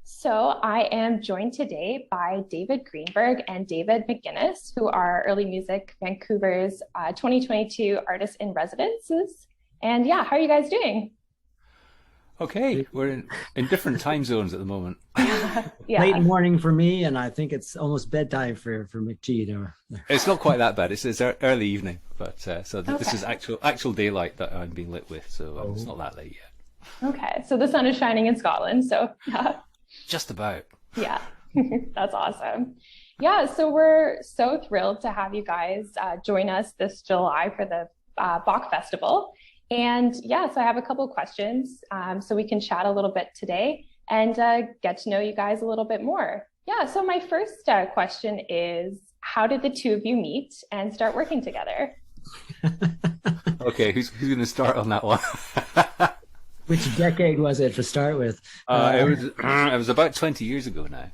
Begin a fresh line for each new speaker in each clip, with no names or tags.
So I am joined today by David Greenberg and David McGuinness, who are Early Music Vancouver's 2022 Artists in Residences. And yeah, how are you guys doing?
Okay, we're in different time zones at the moment.
Yeah.
Late morning for me, and I think it's almost bedtime for McGee.
It's not quite that bad. It's early evening, but this is
Okay.
actual daylight that I'm being lit with, so it's
Oh,
not that late yet.
Okay. So the sun is shining in Scotland. So yeah,
Just about.
yeah, that's awesome. Yeah. So we're so thrilled to have you guys join us this July for the Bach Festival. And yeah, so I have a couple questions so we can chat a little bit today and get to know you guys a little bit more. Yeah, so my first question is, how did the two of you meet and start working together?
Okay, who's going to start on that one?
which decade was it to start with?
It was it was about 20 years ago now,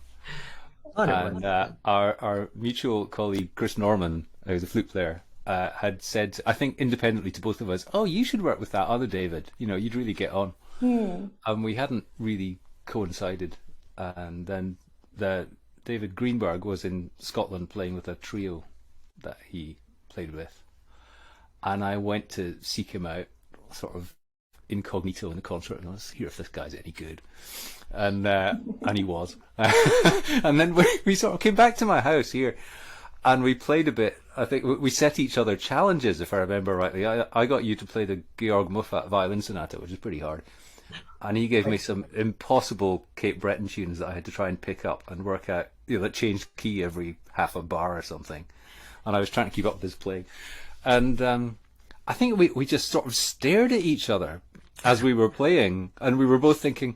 Thought it
and
was.
our mutual colleague Chris Norman, who's a flute player, had said, I think independently to both of us, "Oh, you should work with that other David. You know, you'd really get on."
Hmm.
And we hadn't really coincided. And then the David Greenberg was in Scotland playing with a trio that he played with, and I went to seek him out, sort of incognito in the concert, and let's hear if this guy's any good. And he was. And then we sort of came back to my house here, and we played a bit. I think we set each other challenges, if I remember rightly. I got you to play the Georg Muffat violin sonata, which is pretty hard. And he gave me some impossible Cape Breton tunes that I had to try and pick up and work out, that changed key every half a bar or something. And I was trying to keep up with his playing. And I think we just sort of stared at each other as we were playing, and we were both thinking,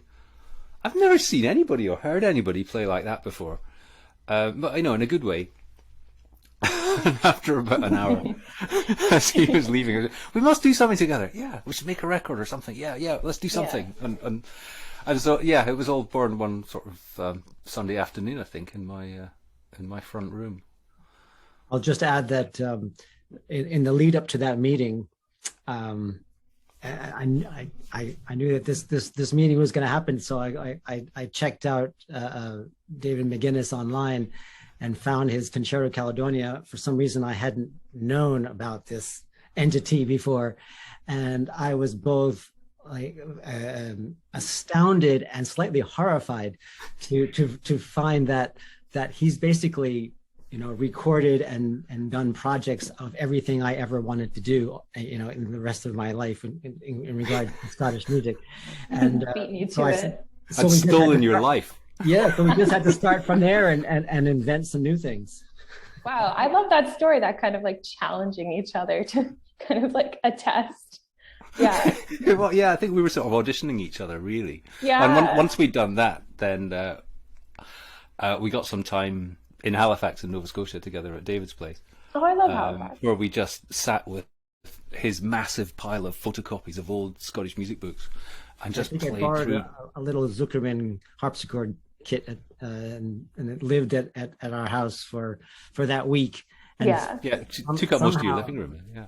I've never seen anybody or heard anybody play like that before. But, in a good way. And after about an hour, as he was leaving, we must do something together. Yeah, we should make a record or something. Yeah, let's do
Yeah.
something. And so yeah, it was all born one sort of Sunday afternoon, I think, in my front room.
I'll just add that in the lead up to that meeting, um, I knew that this meeting was going to happen, so I checked out David McGuinness online and found his Concerto Caledonia. For some reason, I hadn't known about this entity before, and I was both like astounded and slightly horrified to find that he's basically recorded and done projects of everything I ever wanted to do, in the rest of my life in regard to Scottish music. And
Beating you
so
to
I said,
it.
so
I'd
we just had
stolen
to
your
start,
life.
yeah, so we just had to start from there and invent some new things.
Wow, I love that story, that kind of like challenging each other to kind of like a test. Yeah.
Well, yeah, I think we were sort of auditioning each other, really. And
Yeah.
once we'd done that, then we got some time in Halifax in Nova Scotia together at David's place,
Oh, I love Halifax.
where we just sat with his massive pile of photocopies of old Scottish music books and
I
just
think I
played
borrowed
through.
a little Zuckerman harpsichord kit, and it lived at our house for that week, and
Yeah.
Yeah, it took up most of your
somehow
living room. Yeah.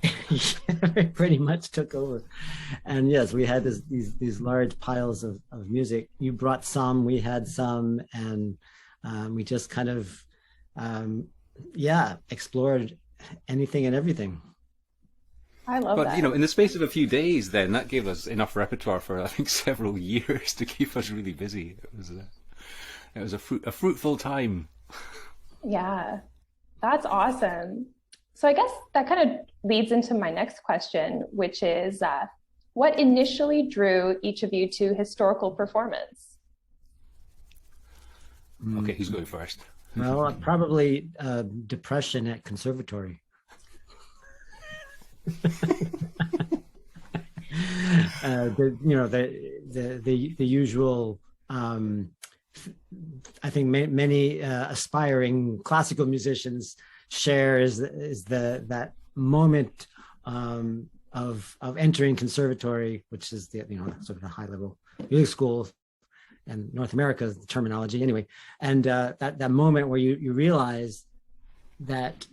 it pretty much took over. And yes, we had these large piles of music. You brought some, we had some, and we just kind of explored anything and everything.
I love
But
that.
in the space of a few days, then that gave us enough repertoire for I think several years to keep us really busy. It was a fruitful time.
Yeah, that's awesome. So I guess that kind of leads into my next question, which is what initially drew each of you to historical performance?
Okay, who's going first?
Well, probably depression at conservatory. The usual. I think many aspiring classical musicians share is the that moment of entering conservatory, which is the sort of the high level music school and North America's terminology anyway, and that moment where you realize that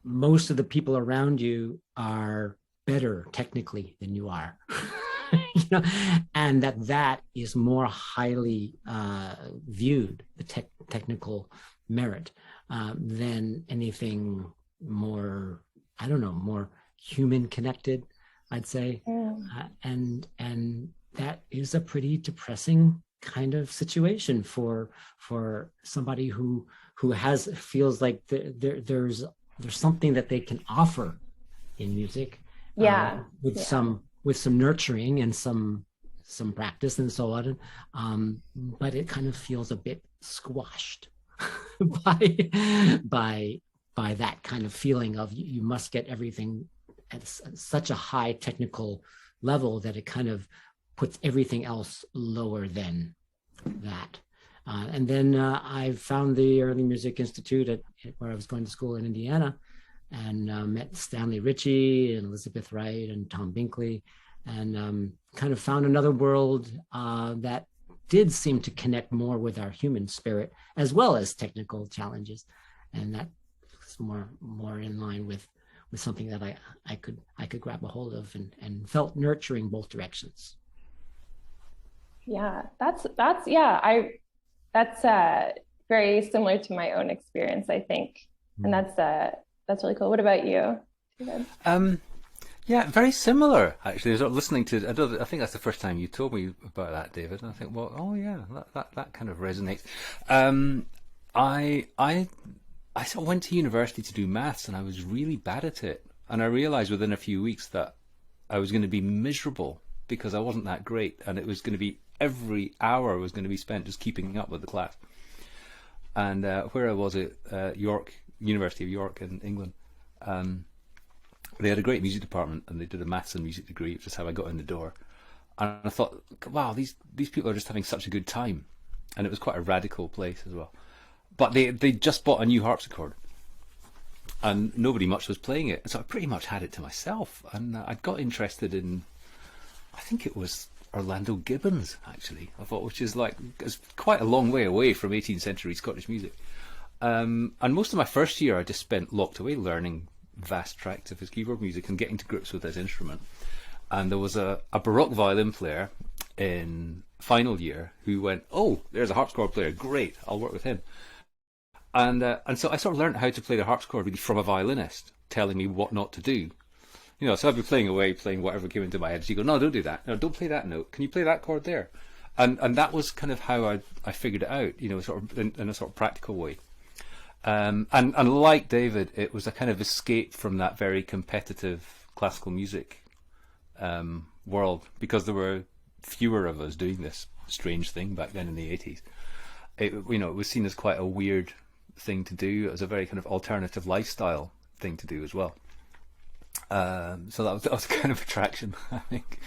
most of the people around you are better technically than you are. you know, and that is more highly viewed, the technical merit, than anything more, I don't know, more human connected, I'd say. And that is a pretty depressing kind of situation for somebody who feels like there's something that they can offer in music, with some nurturing and some practice and so on, but it kind of feels a bit squashed by that kind of feeling of you must get everything at such a high technical level that it kind of puts everything else lower than that. And then I found the Early Music Institute where I was going to school in Indiana, and met Stanley Ritchie and Elizabeth Wright and Tom Binkley, and kind of found another world that did seem to connect more with our human spirit as well as technical challenges, and that was more in line with something that I could grab a hold of, and felt nurturing both directions.
Yeah, that's very similar to my own experience, I think, and that's really cool. What about you?
Yeah, very similar actually. I was listening to. I think that's the first time you told me about that, David. And I think, well, oh yeah, that kind of resonates. I sort of went to university to do maths, and I was really bad at it. And I realized within a few weeks that I was going to be miserable because I wasn't that great, and it was going to be every hour was going to be spent just keeping up with the class. And where I was at York, University of York in England, they had a great music department, and they did a maths and music degree, which is how I got in the door. And I thought, wow, these people are just having such a good time. And it was quite a radical place as well. But they just bought a new harpsichord, and nobody much was playing it. So I pretty much had it to myself. And I got interested in, I think it was Orlando Gibbons, actually, I thought, which is like, it's quite a long way away from 18th century Scottish music. And most of my first year I just spent locked away learning vast tracts of his keyboard music and getting to grips with his instrument. And there was a Baroque violin player in final year who went, oh, there's a harpsichord player, great, I'll work with him. And so I sort of learned how to play the harpsichord really from a violinist telling me what not to do. You know, so I'd be playing away, playing whatever came into my head. She'd go, no, don't do that. No, don't play that note. Can you play that chord there? And that was kind of how I figured it out, you know, sort of in a sort of practical way. And like David, it was a kind of escape from that very competitive classical music world, because there were fewer of us doing this strange thing back then in the 80s. It was seen as quite a weird thing to do, as a very kind of alternative lifestyle thing to do as well. So that was kind of attraction, I think.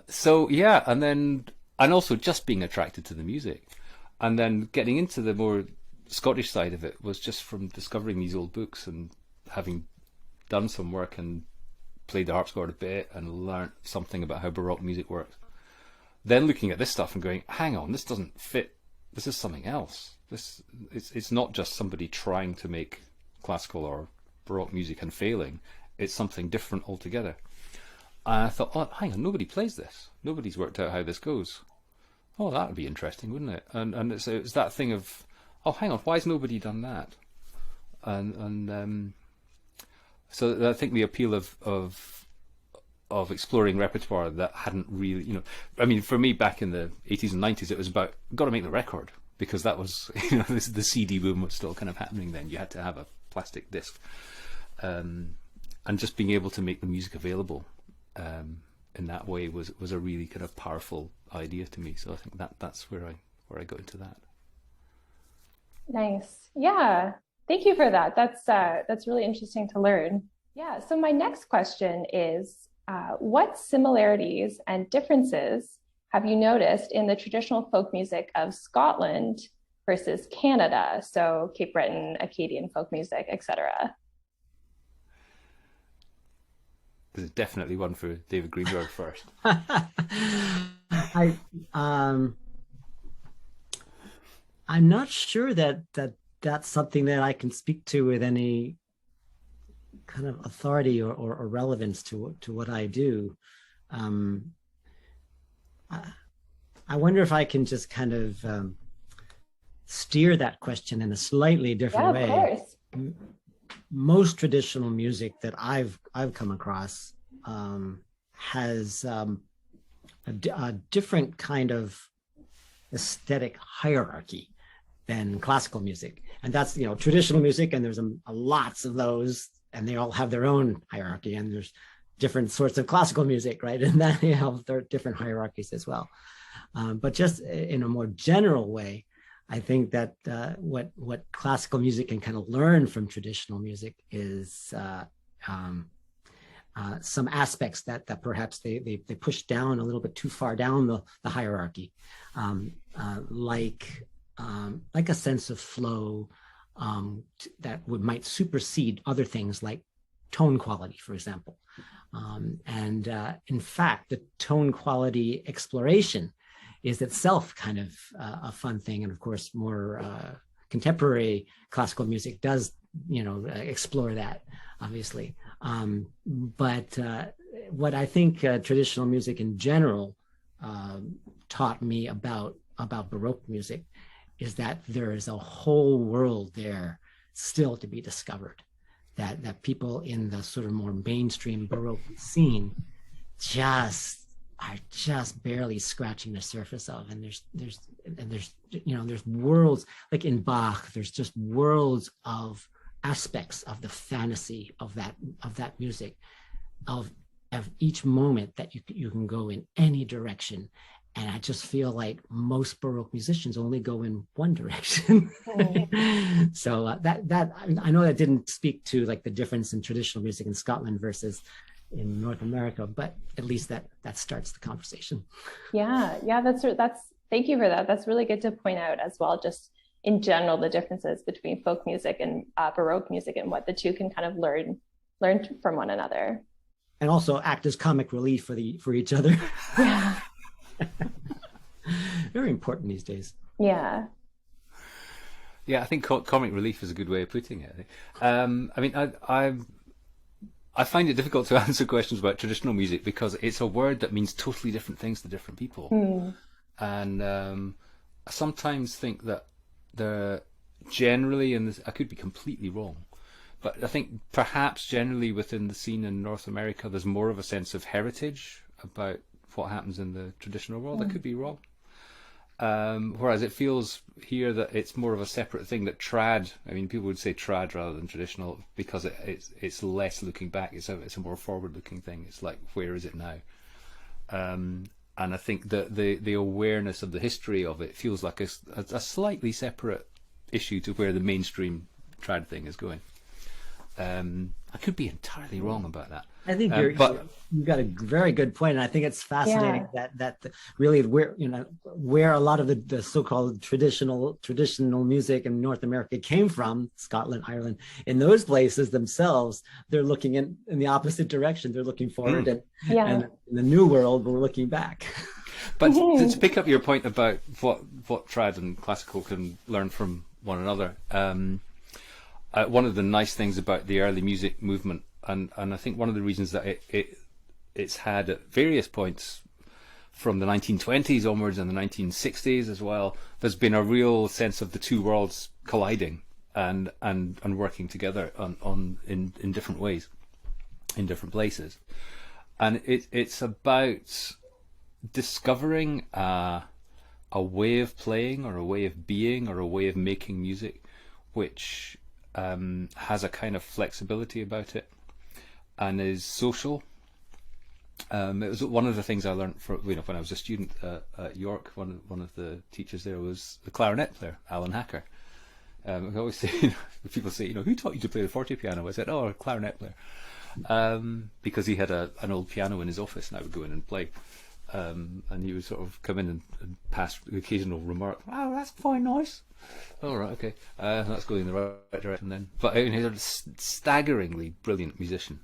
So yeah, and also just being attracted to the music, and then getting into the more Scottish side of it was just from discovering these old books and having done some work and played the harpsichord a bit and learnt something about how Baroque music works. Then looking at this stuff and going, hang on, this doesn't fit. This is something else. It's not just somebody trying to make classical or Baroque music and failing. It's something different altogether. And I thought, oh, hang on, nobody plays this. Nobody's worked out how this goes. Oh, that would be interesting, wouldn't it? And it's that thing of, oh, hang on, why has nobody done that? And so I think the appeal of exploring repertoire that hadn't really, you know, I mean, for me back in the 80s and 90s, it was about, got to make the record, because that was, you know, the CD boom was still kind of happening then. You had to have a plastic disc. And just being able to make the music available in that way was a really kind of powerful idea to me. So I think that's where I got into that.
Nice. Yeah. Thank you for that. That's really interesting to learn. Yeah. So my next question is, what similarities and differences have you noticed in the traditional folk music of Scotland versus Canada? So Cape Breton, Acadian folk music, etc.
There's definitely one for David Greenberg first.
I'm not sure that's something that I can speak to with any kind of authority or relevance to what I do. I wonder if I can just kind of steer that question in a slightly different way.
Yeah, of course.
Most traditional music that I've come across has a different kind of aesthetic hierarchy than classical music, and that's traditional music, and there's a lots of those, and they all have their own hierarchy, and there's different sorts of classical music, right? And that there are different hierarchies as well. But just in a more general way, I think that what classical music can kind of learn from traditional music is some aspects that perhaps they push down a little bit too far down the hierarchy, like a sense of flow that might supersede other things like tone quality, for example. And in fact, the tone quality exploration is itself kind of a fun thing. And of course, more contemporary classical music does, explore that, obviously. But what I think traditional music in general taught me about Baroque music is that there is a whole world there still to be discovered, that people in the sort of more mainstream Baroque scene are just barely scratching the surface of. And there's worlds, like in Bach, there's just worlds of aspects of the fantasy of that music, of each moment that you can go in any direction. And I just feel like most Baroque musicians only go in one direction. So that I know that didn't speak to like the difference in traditional music in Scotland versus in North America, but at least that starts the conversation.
Yeah, that's thank you for that. That's really good to point out as well, just in general, the differences between folk music and Baroque music, and what the two can kind of learn from one another.
And also act as comic relief for each other.
Yeah.
Very important these days.
Yeah.
Yeah, I think comic relief is a good way of putting it. I mean, I find it difficult to answer questions about traditional music because it's a word that means totally different things to different people. And I sometimes think that generally, and I could be completely wrong, but I think perhaps generally within the scene in North America, there's more of a sense of heritage about what happens in the traditional world. I could be wrong. Whereas it feels here that it's more of a separate thing, that trad, I mean, people would say trad rather than traditional because it's less looking back. It's a more forward looking thing. It's like, where is it now? And I think that the awareness of the history of it feels like a slightly separate issue to where the mainstream trad thing is going. I could be entirely wrong about that.
I think you've got a very good point, and I think it's fascinating that really where a lot of the so-called traditional music in North America came from, Scotland, Ireland, in those places themselves, they're looking in the opposite direction. They're looking forward, and in the new world, we're looking back.
But to pick up your point about what trad and classical can learn from one another, one of the nice things about the early music movement, and I think one of the reasons that it's had at various points from the 1920s onwards and the 1960s as well, there's been a real sense of the two worlds colliding and working together in different ways, in different places. And it's about discovering a way of playing or a way of being or a way of making music which has a kind of flexibility about it and is social. It was one of the things I learned when I was a student at York. One of the teachers there was the clarinet player, Alan Hacker. I always say, people say, who taught you to play the forte piano? I said, a clarinet player, because he had an old piano in his office, and I would go in and play. And he would sort of come in and pass the occasional remark, "Oh, that's quite nice." All right, okay, that's going in the right direction then. But he's a staggeringly brilliant musician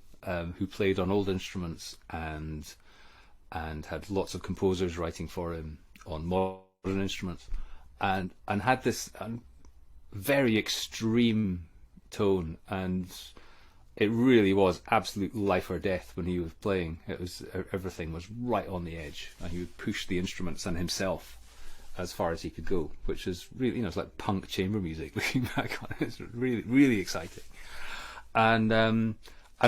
who played on old instruments and had lots of composers writing for him on modern instruments, and had this very extreme tone and it really was absolute life or death when he was playing. It was, everything was right on the edge, and he would push the instruments and himself as far as he could go, which is really, it's like punk chamber music. Looking back on it, it's really, really exciting. And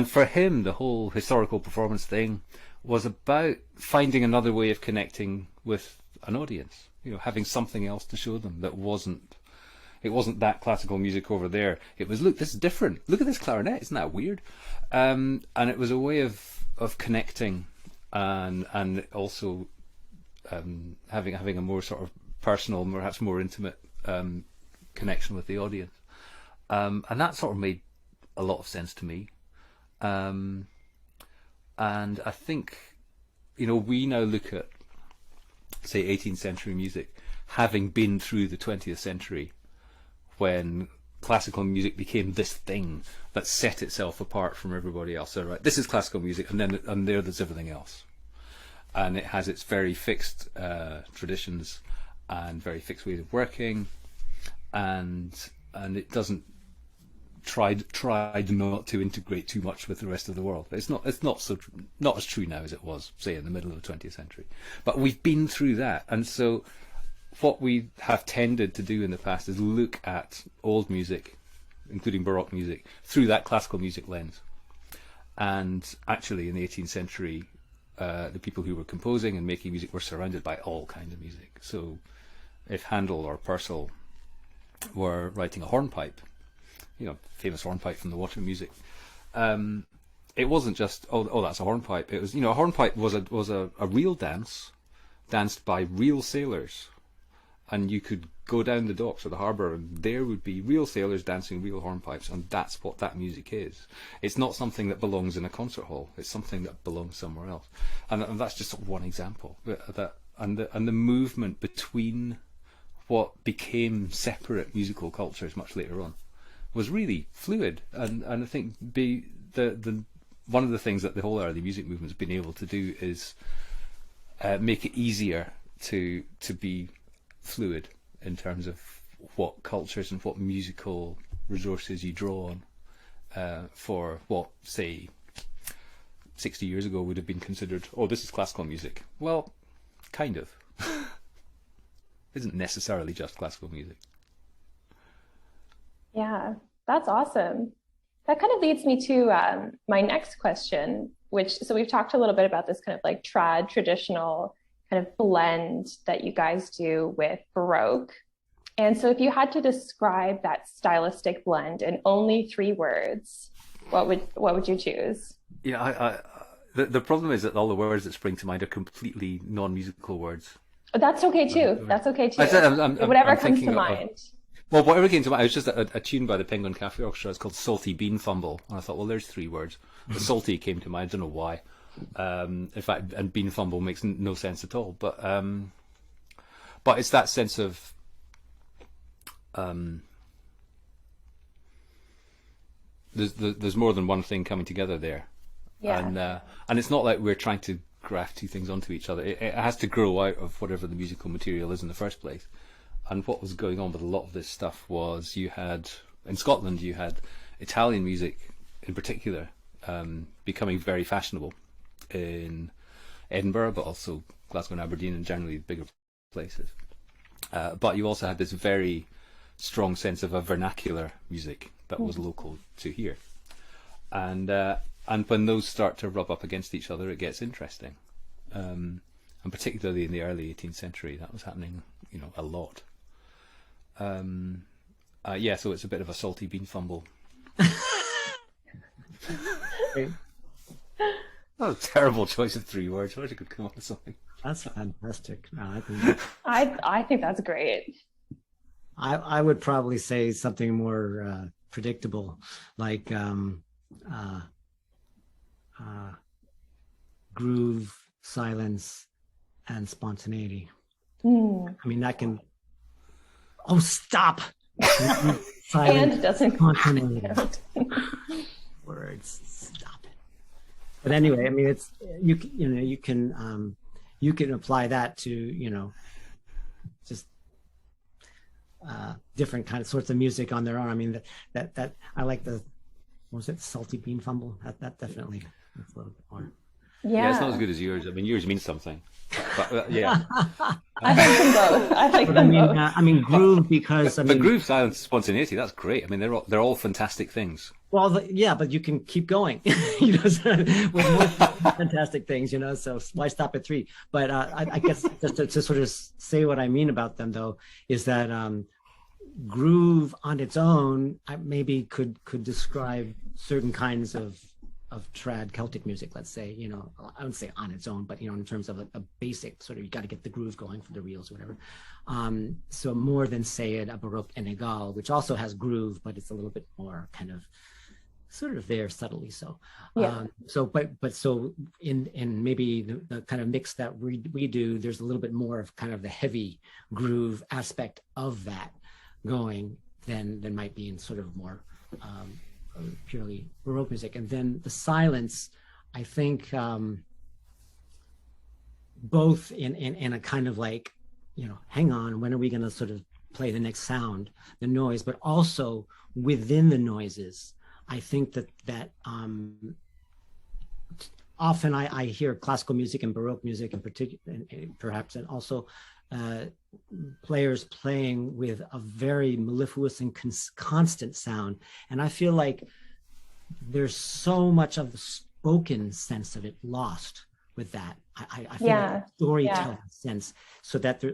for him, the whole historical performance thing was about finding another way of connecting with an audience. Having something else to show them that it wasn't that classical music over there. It was, look, this is different. Look at this clarinet. Isn't that weird? And it was a way of connecting and also having a more sort of personal, perhaps more intimate connection with the audience. And that sort of made a lot of sense to me. And I think, we now look at, say, 18th century music, having been through the 20th century, when classical music became this thing that set itself apart from everybody else. So, right, this is classical music, and there's everything else, and it has its very fixed traditions and very fixed ways of working, and it doesn't tried not to integrate too much with the rest of the world. It's not as true now as it was, say, in the middle of the 20th century. But we've been through that, and so what we have tended to do in the past is look at old music, including Baroque music, through that classical music lens. And actually, in the 18th century, the people who were composing and making music were surrounded by all kinds of music. So if Handel or Purcell were writing a hornpipe, famous hornpipe from the water music, it wasn't just, oh, that's a hornpipe. It was, a hornpipe was a real dance, danced by real sailors. And you could go down the docks or the harbour, and there would be real sailors dancing real hornpipes, and that's what that music is. It's not something that belongs in a concert hall. It's something that belongs somewhere else. And that's just one example. And the movement between what became separate musical cultures much later on was really fluid. And I think one of the things that the whole early music movement has been able to do is make it easier to be fluid in terms of what cultures and what musical resources you draw on for what, say, 60 years ago would have been considered, oh, this is classical music. Well, kind of. Isn't necessarily just classical music.
Yeah, that's awesome. That kind of leads me to my next question, so we've talked a little bit about this kind of like traditional kind of blend that you guys do with Baroque. And so if you had to describe that stylistic blend in only 3 words, what would you choose?
Yeah, the problem is that all the words that spring to mind are completely non-musical words.
That's okay too. That's okay too. Whatever comes to mind.
Well, whatever came to mind, it was just a tune by the Penguin Cafe Orchestra. It's called Salty Bean Fumble. And I thought, well, there's 3 words. The salty came to mind. I don't know why. In fact, and bean fumble makes no sense at all. But it's that sense of there's more than one thing coming together there.
Yeah.
And it's not like we're trying to graft 2 things onto each other. It has to grow out of whatever the musical material is in the first place. And what was going on with a lot of this stuff was in Scotland you had Italian music in particular becoming very fashionable in Edinburgh, but also Glasgow and Aberdeen and generally bigger places. But you also had this very strong sense of a vernacular music that was local to here. And when those start to rub up against each other, it gets interesting. And particularly in the early 18th century, that was happening, a lot. So it's a bit of a salty bean fumble. Oh, terrible choice of 3 words. I wish I could come up with something.
That's fantastic. No,
I think that's great.
I would probably say something more predictable, like groove, silence, and spontaneity. I mean, that can. Oh, stop! Silence,
and doesn't
spontaneity. Words. Stop it. But anyway, I mean, it's you can apply that to just different kind of sorts of music on their own. I mean, that I like the what was it, Salty Bean Fumble? That definitely, that's a little bit more.
Yeah, it's not as good as yours. I mean, yours means something. But yeah.
I like them both. I like
But
them both.
I mean, groove, because
But groove, silence, spontaneity, that's great. I mean, they're all fantastic things.
well, yeah, but you can keep going, with more fantastic things, so why stop at 3? But I guess just to sort of say what I mean about them, though, is that groove on its own, I maybe could describe certain kinds of trad Celtic music, let's say, I wouldn't say on its own, but in terms of a basic sort of, you got to get the groove going for the reels or whatever. So more than, say, a Baroque Enegal, which also has groove, but it's a little bit more kind of sort of there subtly. So so in maybe the kind of mix that we do, there's a little bit more of kind of the heavy groove aspect of that going than might be in sort of more purely Baroque music. And then the silence, I think, both in a kind of like, hang on, when are we going to sort of play the next sound, the noise, but also within the noises. I think that often I hear classical music and Baroque music in particular, perhaps, and also players playing with a very mellifluous and constant sound. And I feel like there's so much of the spoken sense of it lost with that. I feel like a storytelling sense, so that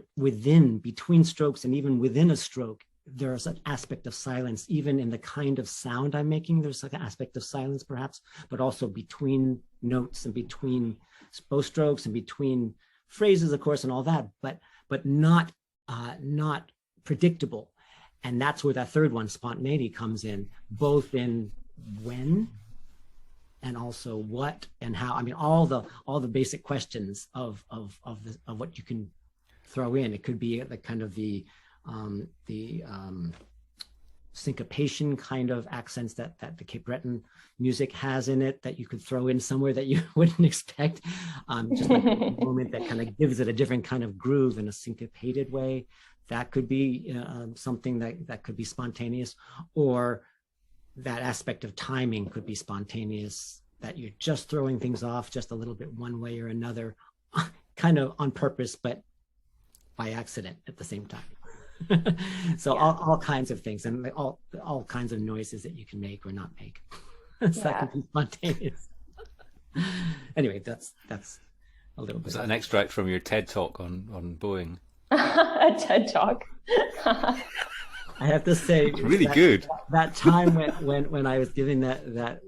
between strokes and even within a stroke, there's an aspect of silence. Even in the kind of sound I'm making, there's like an aspect of silence perhaps, but also between notes and between both strokes and between phrases, of course, and all that, but not predictable. And that's where that third one, spontaneity, comes in, both in when and also what and how. I mean, all the basic questions of what you can throw in. It could be the kind of the syncopation kind of accents that the Cape Breton music has in it, that you could throw in somewhere that you wouldn't expect, just like a moment that kind of gives it a different kind of groove in a syncopated way. That could be something that could be spontaneous, or that aspect of timing could be spontaneous, that you're just throwing things off just a little bit one way or another, kind of on purpose, but by accident at the same time. So all kinds of things, and all kinds of noises that you can make or not make. So that can be spontaneous. Anyway, that's a little bit.
Was that an extract from your TED talk on bowing?
A TED talk.
I have to say,
it's really good.
That time when I was giving that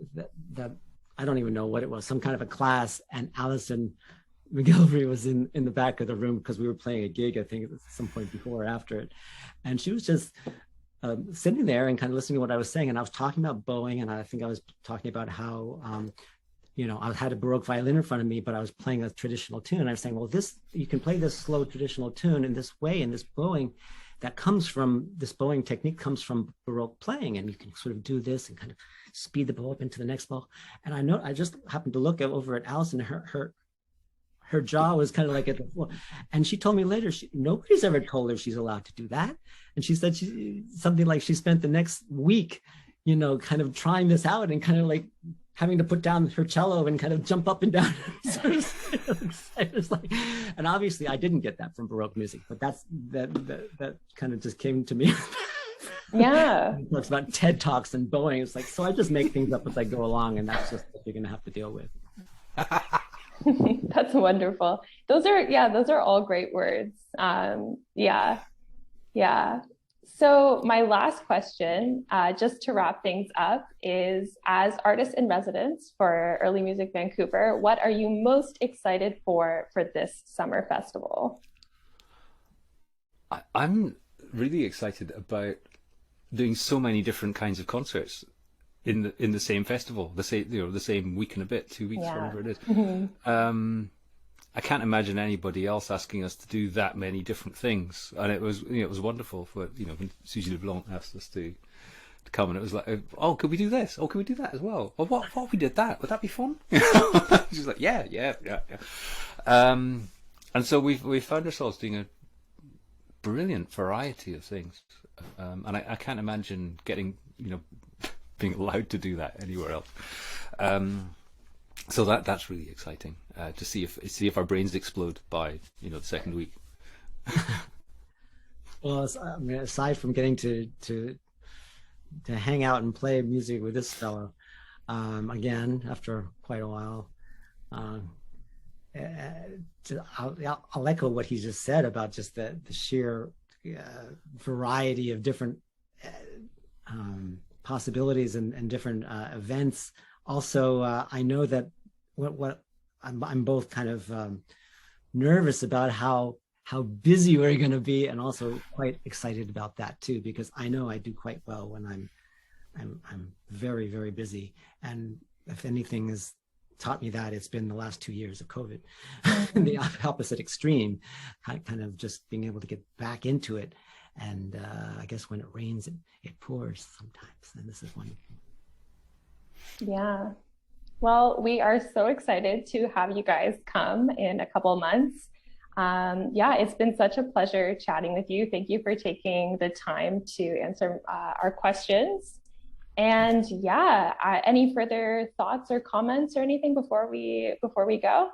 I don't even know what it was, some kind of a class, and Alison McGilvery was in the back of the room because we were playing a gig, I think, at some point before or after it. And she was just sitting there and kind of listening to what I was saying. And I was talking about bowing, and I think I was talking about how, I had a Baroque violin in front of me, but I was playing a traditional tune. And I was saying, well, you can play this slow traditional tune in this way, in this bowing, this bowing technique comes from Baroque playing, and you can sort of do this and kind of speed the bow up into the next bow. And I just happened to look over at Alison. Her jaw was kind of like at the floor. And she told me later, nobody's ever told her she's allowed to do that. And she said something like she spent the next week, kind of trying this out and kind of like having to put down her cello and kind of jump up and down. And obviously I didn't get that from Baroque music, but that kind of just came to me.
Yeah.
It talks about TED Talks and bowing. It's like, so I just make things up as I go along, and that's just what you're going to have to deal with.
That's wonderful. Those are all great words. Yeah. So my last question, just to wrap things up, is, as artists in residence for Early Music Vancouver, what are you most excited for this summer festival?
I'm really excited about doing so many different kinds of concerts in the same festival, the same week and a bit, 2 weeks, whatever it is.
Mm-hmm.
I can't imagine anybody else asking us to do that many different things, and it was wonderful for when Suzy LeBlanc asked us to come, and it was like, oh, could we do this? Oh, could we do that as well? Oh, what if we did that? Would that be fun? She's like, yeah. And so we found ourselves doing a brilliant variety of things, and I can't imagine getting being allowed to do that anywhere else. So that's really exciting to see if our brains explode by the second week.
Well, I mean, aside from getting to hang out and play music with this fellow, again after quite a while, I'll echo what he just said about just the sheer variety of different possibilities and different events. Also, I know that what I'm both kind of nervous about how busy we're going to be, and also quite excited about that too, because I know I do quite well when I'm very, very busy. And if anything has taught me that, it's been the last 2 years of COVID, the opposite extreme, kind of just being able to get back into it. And I guess when it rains, it pours sometimes, and this is one.
Yeah. Well, we are so excited to have you guys come in a couple of months. Yeah, it's been such a pleasure chatting with you. Thank you for taking the time to answer our questions. And yeah, any further thoughts or comments or anything before we go?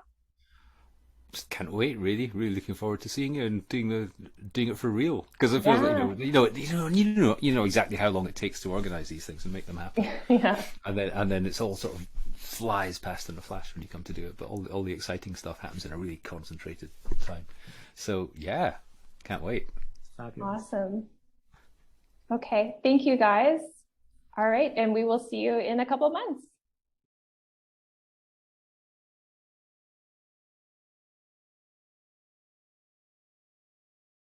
Just can't wait. Really looking forward to seeing you and doing it for real. Because I feel like you know exactly how long it takes to organize these things and make them happen.
Yeah.
And then it's all sort of flies past in a flash when you come to do it. But all the exciting stuff happens in a really concentrated time. So yeah, can't wait.
Fabulous.
Awesome. Okay, thank you guys. All right, and we will see you in a couple of months.